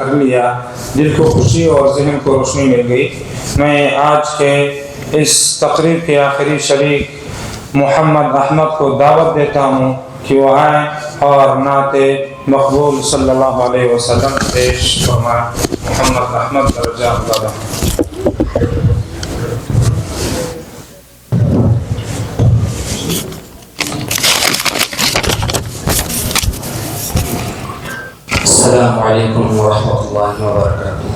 کر لیا، دل کو خوشی اور ذہن کو روشنی مل گئی۔ میں آج کے اس تقریب کے آخری شریک محمد احمد کو دعوت دیتا ہوں کہ وہ آئیں اور نعت مقبول صلی اللہ علیہ وسلم پیش فرمائیں۔ محمد احمد درجہ اللہ۔ السلام علیکم ورحمۃ اللہ وبرکاتہ۔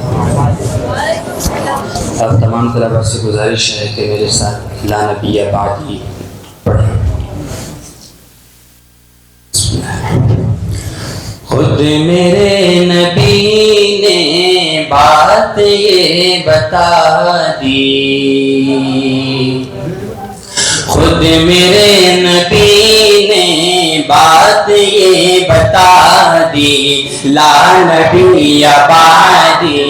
اب تمام طلباء سے گزارش ہے کہ میرے ساتھ لا نبی بعدی پڑھیں۔ خود میرے نبی نے بات یہ بتا دی، خود میرے نبی نے بات یہ بتا دی، لا نبی بعدی،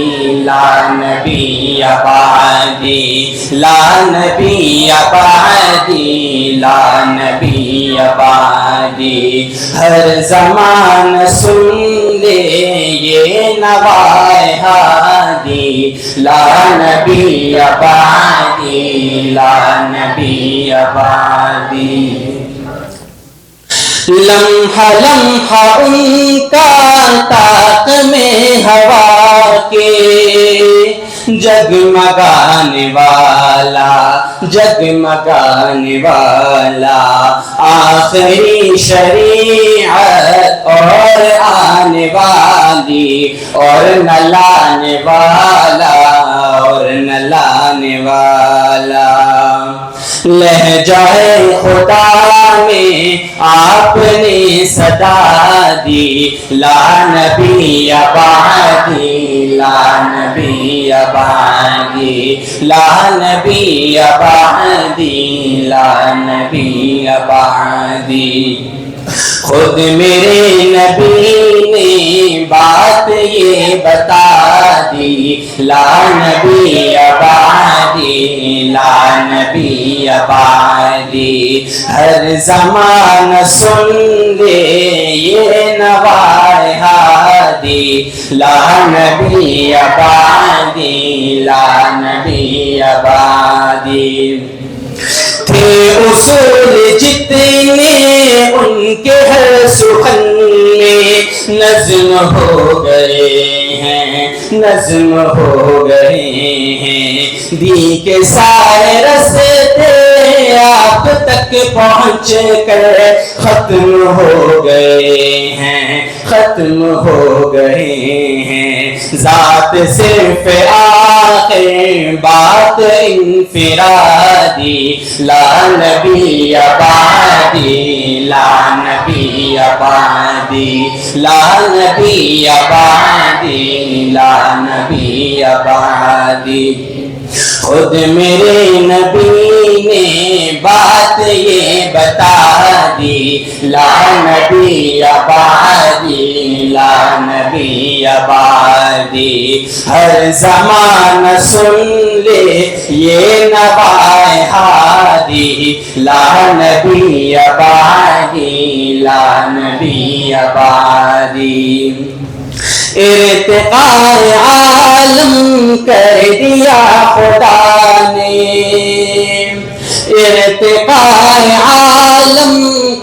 لا نبی بعدی، لا نبی بعدی، لا نبی بعدی۔ ہر زمان سن لے یہ نوائے ہادی، لا نبی بعدی، لا نبی بعدی۔ لمحہ لمحہ ان کا طاق میں ہوا کے جگمگانے والا، جگمگانے والا، آخری شریعت اور آنے والی، اور نہ لانے والا، اور نہ لانے والا۔ لہجہ خدا میں آپ نے صدا دی، لا نبی بعدی، لا نبی بعدی، لا نبی بعدی، لا نبی بعدی۔ خود میرے نبی نے بات یہ بتا دی، لا نبی بعدی، لا نبی بعدی۔ ہر زمان سن لے یہ نوائے ہادی، لا نبی بعدی، لا نبی بعدی۔ تھے اصول جتنے ان کے ہر سخن میں نظم ہو گئے ہیں، نظم ہو گئے ہیں۔ دی کے سارے رستے آپ تک پہنچ کر ختم ہو گئے ہیں، ختم ہو گئے ہیں۔ ذات صرف آخر بات انفرادی، لا نبی بعدی، لا نبی بعدی، لا نبی بعدی، لا نبی بعدی۔ خود میرے نبی نے بات یہ بتا دی، لا نبی بعدی، لا نبی بعدی۔ ہر زمان سن لے یہ نوائے ہادی، لا نبی بعدی، لا نبی بعدی۔ ارتقاء عالم کر دیا خدا نے، ارتقاء عالم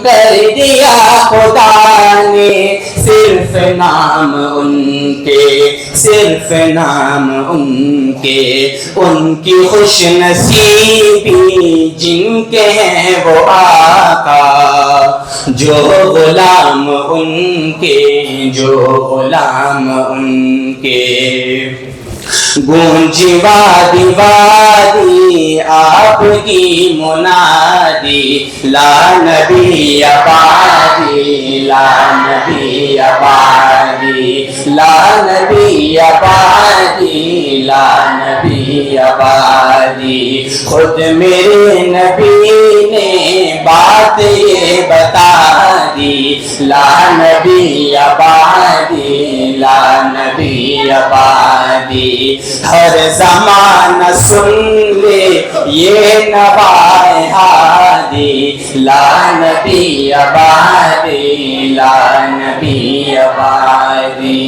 کر دیا خدا نے، صرف نام ان کے، صرف نام ان کے، ان کی خوش نصیبی جن کے ہیں وہ آقا، جو غلام ان کے، جو غلام ان کے۔ گونجی وادی وادی آپ کی منادی، لا نبی بعدی، لا نبی بعدی، لا نبی بعدی، لا نبی بعدی۔ خود میرے نبی نے بات یہ بتا دی، لا نبی بعدی، لا نبی بعدی۔ ہر زمان سن لے یہ نوائے ہادی لا نبی آبادی لا نبی آبادی.